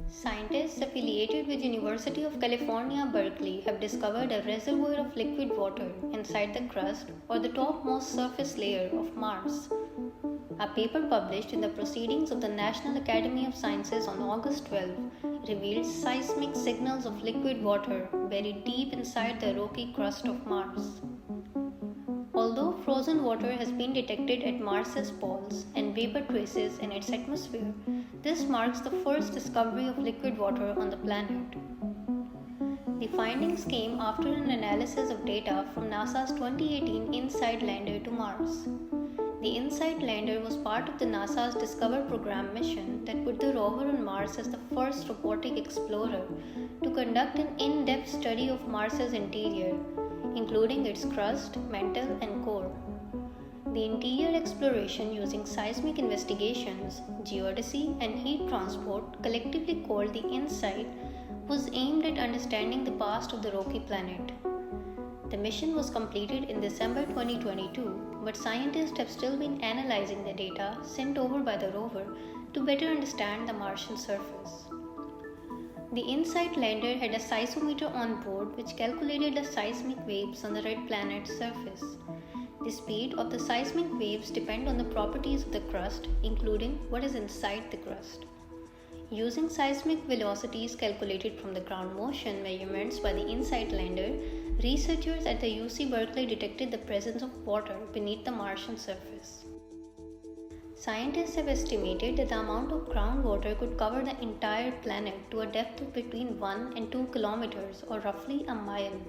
Scientists affiliated with University of California, Berkeley have discovered a reservoir of liquid water inside the crust or the topmost surface layer of Mars. A paper published in the Proceedings of the National Academy of Sciences on August 12 revealed seismic signals of liquid water buried deep inside the rocky crust of Mars. Although frozen water has been detected at Mars's poles and vapor traces in its atmosphere, this marks the first discovery of liquid water on the planet. The findings came after an analysis of data from NASA's 2018 InSight lander to Mars. The InSight lander was part of the NASA's Discover program mission that put the rover on Mars as the first robotic explorer to conduct an in-depth study of Mars's interior, including its crust, mantle, and core. The interior exploration using seismic investigations, geodesy, and heat transport, collectively called the InSight, was aimed at understanding the past of the rocky planet. The mission was completed in December 2022, but scientists have still been analyzing the data sent over by the rover to better understand the Martian surface. The InSight lander had a seismometer on board which calculated the seismic waves on the red planet's surface. The speed of the seismic waves depend on the properties of the crust, including what is inside the crust. Using seismic velocities calculated from the ground motion measurements by the InSight lander, researchers at the UC Berkeley detected the presence of water beneath the Martian surface. Scientists have estimated that the amount of groundwater could cover the entire planet to a depth of between 1 and 2 kilometers, or roughly a mile.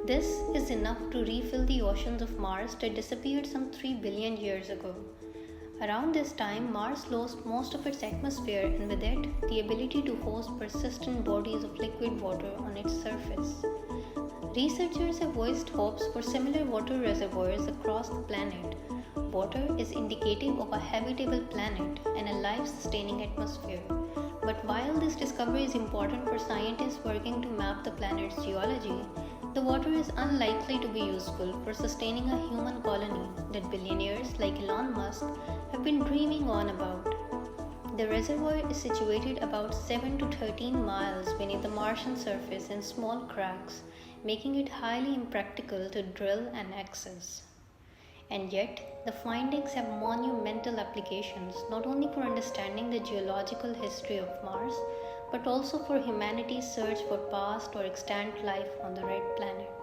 This is enough to refill the oceans of Mars that disappeared some 3 billion years ago. Around this time, Mars lost most of its atmosphere and with it, the ability to host persistent bodies of liquid water on its surface. Researchers have voiced hopes for similar water reservoirs across the planet. Water is indicative of a habitable planet and a life-sustaining atmosphere. But while this discovery is important for scientists working to map the planet's geology, the water is unlikely to be useful for sustaining a human colony that billionaires like Elon Musk have been dreaming on about. The reservoir is situated about 7 to 13 miles beneath the Martian surface in small cracks, making it highly impractical to drill and access. And yet, the findings have monumental applications not only for understanding the geological history of Mars, but also for humanity's search for past or extant life on the red planet.